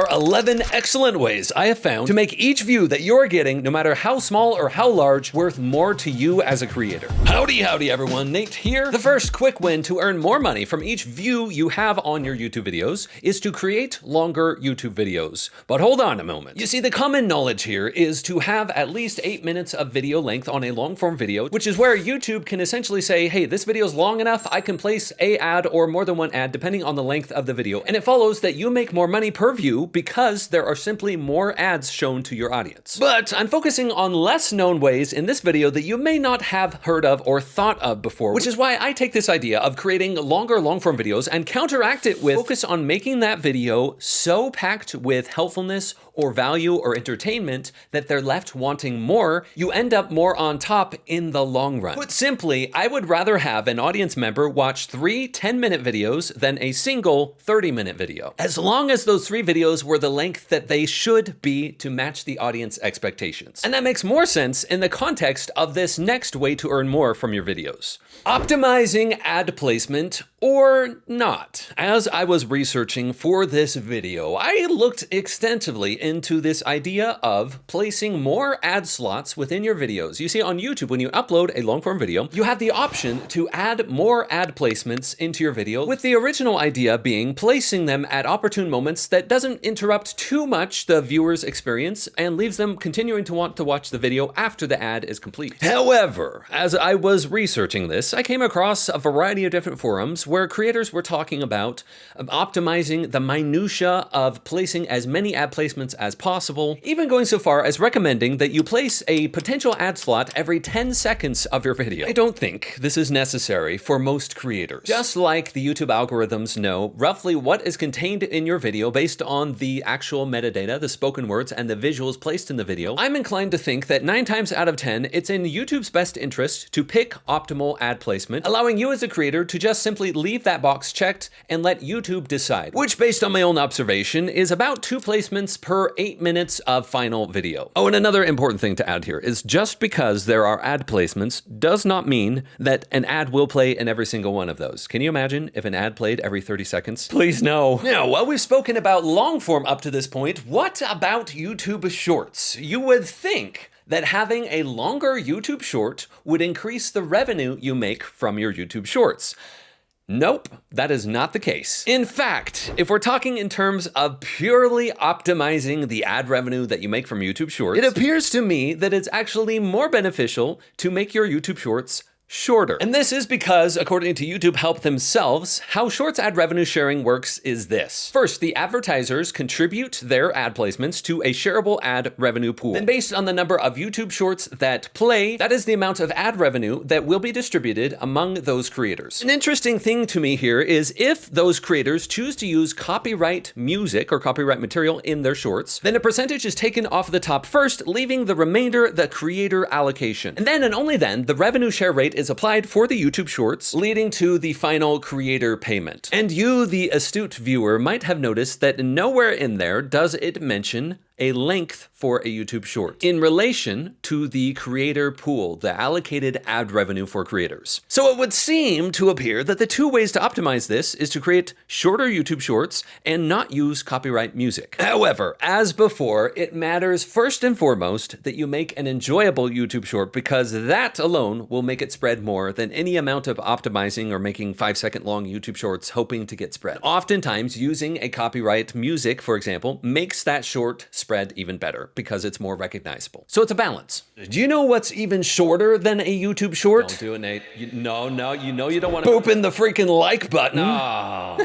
are 11 excellent ways I have found to make each view that you're getting, no matter how small or how large, worth more to you as a creator. Howdy everyone, Nate here. The first quick win to earn more money from each view you have on your YouTube videos is to create longer YouTube videos. But hold on a moment. You see, the common knowledge here is to have at least 8 minutes of video length on a long form video, which is where YouTube can essentially say, hey, this video is long enough, I can place a ad or more than one ad depending on the length of the video. And it follows that you make more money per view because there are simply more ads shown to your audience. But I'm focusing on less known ways in this video that you may not have heard of or thought of before, which is why I take this idea of creating longer long-form videos and counteract it with focus on making that video so packed with helpfulness or value or entertainment that they're left wanting more. You end up more on top in the long run. Put simply, I would rather have an audience member watch 3 10-minute videos than a single 30-minute video, as long as those 3 videos were the length that they should be to match the audience expectations. And that makes more sense in the context of this next way to earn more from your videos. Optimizing ad placement or not. As I was researching for this video, I looked extensively into this idea of placing more ad slots within your videos. You see, on YouTube, when you upload a long form video, you have the option to add more ad placements into your video, with the original idea being placing them at opportune moments that doesn't interrupt too much the viewer's experience and leaves them continuing to want to watch the video after the ad is complete. However, as I was researching this, I came across a variety of different forums where creators were talking about optimizing the minutia of placing as many ad placements as possible, even going so far as recommending that you place a potential ad slot every 10 seconds of your video. I don't think this is necessary for most creators. Just like the YouTube algorithms know roughly what is contained in your video based on the actual metadata, the spoken words, and the visuals placed in the video, I'm inclined to think that 9 times out of 10, it's in YouTube's best interest to pick optimal ad placement, allowing you as a creator to just simply leave that box checked and let YouTube decide, which based on my own observation is about 2 placements per 8 minutes of final video. Oh, and another important thing to add here is just because there are ad placements does not mean that an ad will play in every single one of those. Can you imagine if an ad played every 30 seconds? Please no. Now, while we've spoken about long form up to this point, what about YouTube Shorts? You would think that having a longer YouTube short would increase the revenue you make from your YouTube Shorts. Nope, that is not the case. In fact, if we're talking in terms of purely optimizing the ad revenue that you make from YouTube Shorts, it appears to me that it's actually more beneficial to make your YouTube Shorts shorter. And this is because, according to YouTube Help themselves, how Shorts ad revenue sharing works is this. First, the advertisers contribute their ad placements to a shareable ad revenue pool. Then based on the number of YouTube Shorts that play, that is the amount of ad revenue that will be distributed among those creators. An interesting thing to me here is if those creators choose to use copyright music or copyright material in their shorts, then a percentage is taken off the top first, leaving the remainder the creator allocation. And then and only then, the revenue share rate is applied for the YouTube Shorts, leading to the final creator payment. And you, the astute viewer, might have noticed that nowhere in there does it mention a length for a YouTube Short in relation to the creator pool, the allocated ad revenue for creators. So it would seem to appear that the 2 ways to optimize this is to create shorter YouTube Shorts and not use copyright music. However, as before, it matters first and foremost that you make an enjoyable YouTube Short, because that alone will make it spread more than any amount of optimizing or making 5-second long YouTube Shorts hoping to get spread. Oftentimes, using a copyright music, for example, makes that short spread even better because it's more recognizable. So it's a balance. Do you know what's even shorter than a YouTube Short? Don't do it, Nate. No, you know you don't want to poop in the freaking like button. No.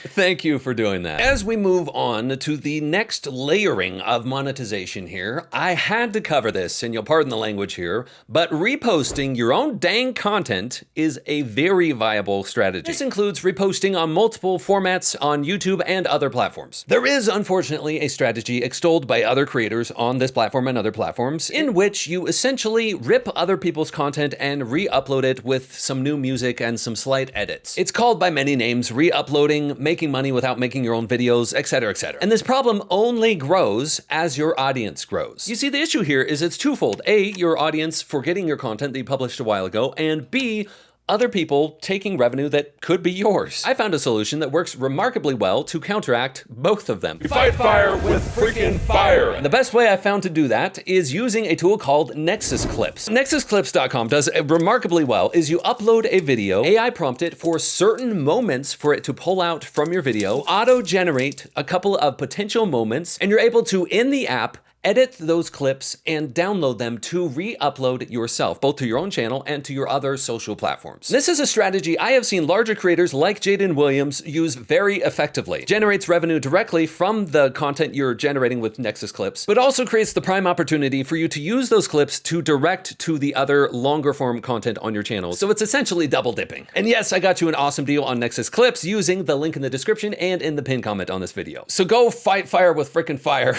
Thank you for doing that. As we move on to the next layering of monetization here, I had to cover this, and you'll pardon the language here, but reposting your own dang content is a very viable strategy. This includes reposting on multiple formats on YouTube and other platforms. There is, unfortunately, a strategy extolled by other creators on this platform and other platforms in which you essentially rip other people's content and re-upload it with some new music and some slight edits. It's called by many names, re-uploading, making money without making your own videos, etc., etc. And this problem only grows as your audience grows. You see, the issue here is it's twofold. A, your audience forgetting your content that you published a while ago, and B, other people taking revenue that could be yours. I found a solution that works remarkably well to counteract both of them. You fight fire with freaking fire. And the best way I found to do that is using a tool called Nexus Clips. NexusClips.com does remarkably well is you upload a video, AI prompt it for certain moments for it to pull out from your video, auto-generate a couple of potential moments, and you're able to, in the app, edit those clips and download them to re-upload yourself, both to your own channel and to your other social platforms. This is a strategy I have seen larger creators like Jaden Williams use very effectively. Generates revenue directly from the content you're generating with Nexus Clips, but also creates the prime opportunity for you to use those clips to direct to the other longer form content on your channel. So it's essentially double dipping. And yes, I got you an awesome deal on Nexus Clips using the link in the description and in the pinned comment on this video. So go fight fire with frickin' fire.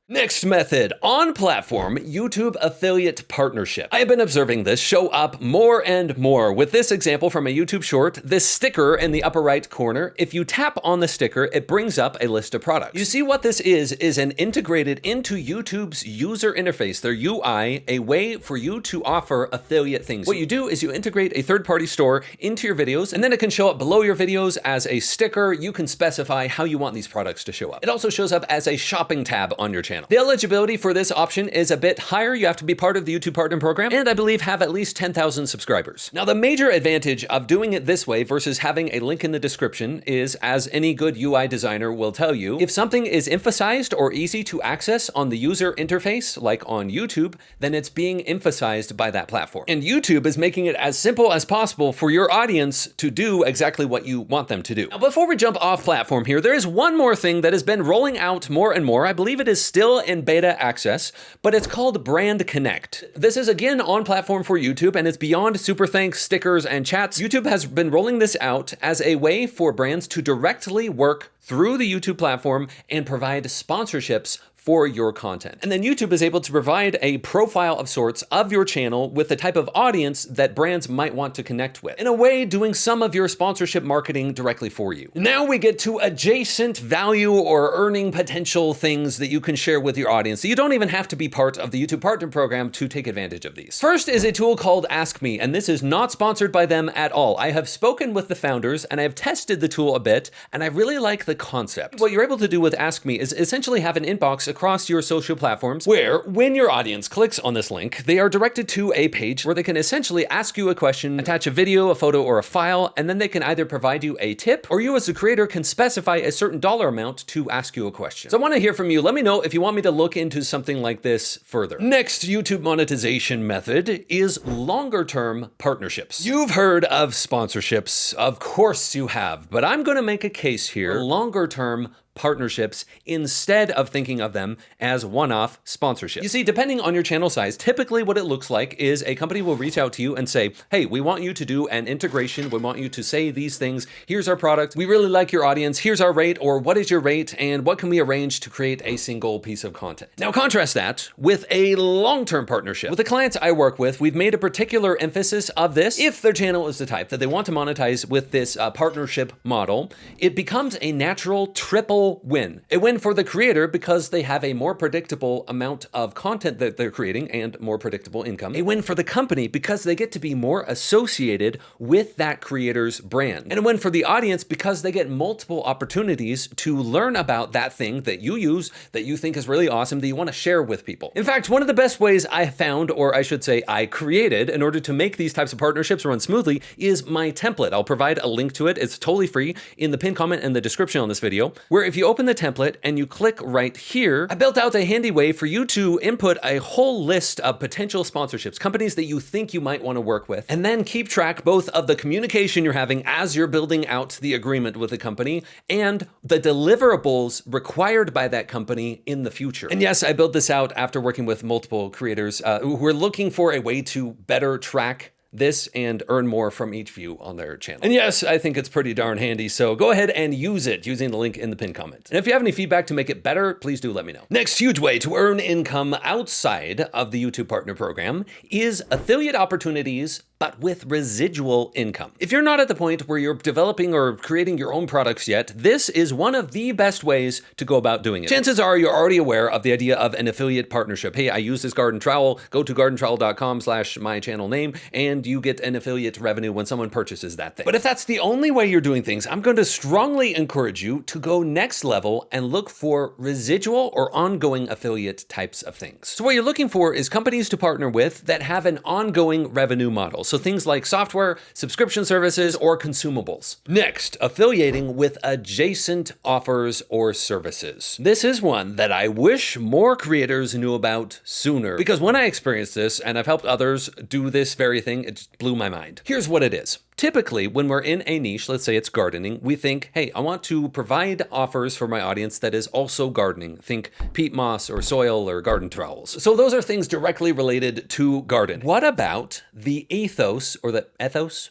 Next method, on platform, YouTube affiliate partnership. I have been observing this show up more and more. With this example from a YouTube short, this sticker in the upper right corner, if you tap on the sticker, it brings up a list of products. You see what this is an integrated into YouTube's user interface, their UI, a way for you to offer affiliate things. What you do is you integrate a third-party store into your videos, and then it can show up below your videos as a sticker. You can specify how you want these products to show up. It also shows up as a shopping tab on your channel. The eligibility for this option is a bit higher. You have to be part of the YouTube Partner Program, and I believe have at least 10,000 subscribers. Now, the major advantage of doing it this way versus having a link in the description is, as any good UI designer will tell you, if something is emphasized or easy to access on the user interface, like on YouTube, then it's being emphasized by that platform. And YouTube is making it as simple as possible for your audience to do exactly what you want them to do. Now, before we jump off platform here, there is one more thing that has been rolling out more and more. I believe it is still in beta access, but it's called Brand Connect. This is again on platform for YouTube, and it's beyond super thanks, stickers, and chats. YouTube has been rolling this out as a way for brands to directly work through the YouTube platform and provide sponsorships for your content. And then YouTube is able to provide a profile of sorts of your channel with the type of audience that brands might want to connect with. In a way, doing some of your sponsorship marketing directly for you. Now we get to adjacent value or earning potential things that you can share with your audience. So you don't even have to be part of the YouTube Partner Program to take advantage of these. First is a tool called Ask Me, and this is not sponsored by them at all. I have spoken with the founders and I have tested the tool a bit, and I really like the concept. What you're able to do with Ask Me is essentially have an inbox across your social platforms where, when your audience clicks on this link, they are directed to a page where they can essentially ask you a question, attach a video, a photo, or a file, and then they can either provide you a tip, or you as a creator can specify a certain dollar amount to ask you a question. So I want to hear from you. Let me know if you want me to look into something like this further. Next YouTube monetization method is longer term partnerships. You've heard of sponsorships. Of course you have, but I'm going to make a case here. Longer term partnerships instead of thinking of them as one-off sponsorships. You see, depending on your channel size, typically what it looks like is a company will reach out to you and say, hey, we want you to do an integration. We want you to say these things. Here's our product. We really like your audience. Here's our rate, or what is your rate, and what can we arrange to create a single piece of content? Now contrast that with a long-term partnership. With the clients I work with, we've made a particular emphasis of this. If their channel is the type that they want to monetize with this partnership model, it becomes a natural triple win. A win for the creator because they have a more predictable amount of content that they're creating and more predictable income. A win for the company because they get to be more associated with that creator's brand. And a win for the audience because they get multiple opportunities to learn about that thing that you use, that you think is really awesome, that you want to share with people. In fact, one of the best ways I found, or I should say I created, in order to make these types of partnerships run smoothly is my template. I'll provide a link to it. It's totally free in the pinned comment and the description on this video, where if you open the template and you click right here, I built out a handy way for you to input a whole list of potential sponsorships, companies that you think you might want to work with, and then keep track both of the communication you're having as you're building out the agreement with the company and the deliverables required by that company in the future. And yes, I built this out after working with multiple creators who were looking for a way to better track this and earn more from each view on their channel. And yes, I think it's pretty darn handy, so go ahead and use it using the link in the pinned comment. And if you have any feedback to make it better, please do let me know. Next huge way to earn income outside of the YouTube Partner Program is affiliate opportunities but with residual income. If you're not at the point where you're developing or creating your own products yet, this is one of the best ways to go about doing it. Chances are you're already aware of the idea of an affiliate partnership. Hey, I use this garden trowel, go to gardentrowel.com/my channel name, and you get an affiliate revenue when someone purchases that thing. But if that's the only way you're doing things, I'm going to strongly encourage you to go next level and look for residual or ongoing affiliate types of things. So what you're looking for is companies to partner with that have an ongoing revenue model. So things like software, subscription services, or consumables. Next, affiliating with adjacent offers or services. This is one that I wish more creators knew about sooner, because when I experienced this, and I've helped others do this very thing, it just blew my mind. Here's what it is. Typically, when we're in a niche, let's say it's gardening, we think, hey, I want to provide offers for my audience that is also gardening. Think peat moss or soil or garden trowels. So those are things directly related to garden. What about the ethos or the ethos?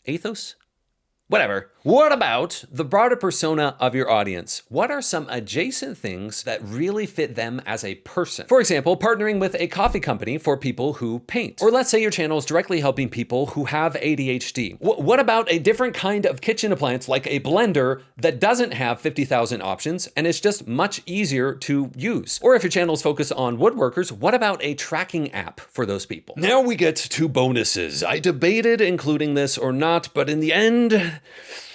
Ethos? Whatever. What about the broader persona of your audience? What are some adjacent things that really fit them as a person? For example, partnering with a coffee company for people who paint. Or let's say your channel is directly helping people who have ADHD. What about a different kind of kitchen appliance like a blender that doesn't have 50,000 options and it's just much easier to use? Or if your channel is focused on woodworkers, what about a tracking app for those people? Now we get to bonuses. I debated including this or not, but in the end,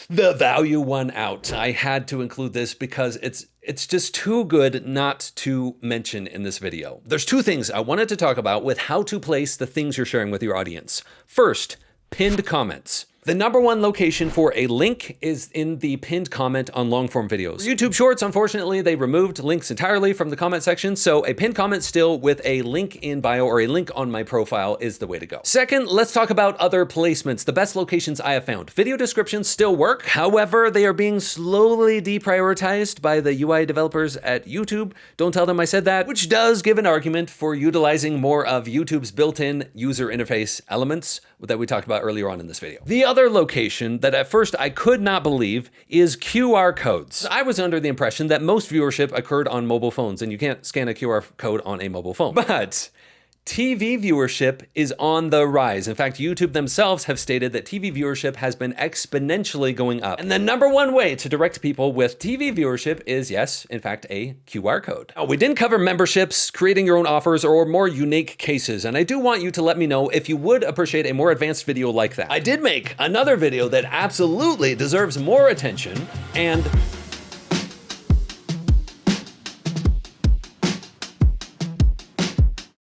the value won out. I had to include this because it's just too good not to mention in this video. There's two things I wanted to talk about with how to place the things you're sharing with your audience. First, pinned comments. The number one location for a link is in the pinned comment on long form videos. YouTube Shorts, unfortunately, they removed links entirely from the comment section, so a pinned comment still with a link in bio or a link on my profile is the way to go. Second, let's talk about other placements, the best locations I have found. Video descriptions still work, however, they are being slowly deprioritized by the UI developers at YouTube. Don't tell them I said that, which does give an argument for utilizing more of YouTube's built-in user interface elements that we talked about earlier on in this video. The other location that at first I could not believe is QR codes. I was under the impression that most viewership occurred on mobile phones and you can't scan a QR code on a mobile phone. But TV viewership is on the rise. In fact, YouTube themselves have stated that TV viewership has been exponentially going up. And the number one way to direct people with TV viewership is, yes, in fact, a QR code. Now, we didn't cover memberships, creating your own offers, or more unique cases. And I do want you to let me know if you would appreciate a more advanced video like that. I did make another video that absolutely deserves more attention, and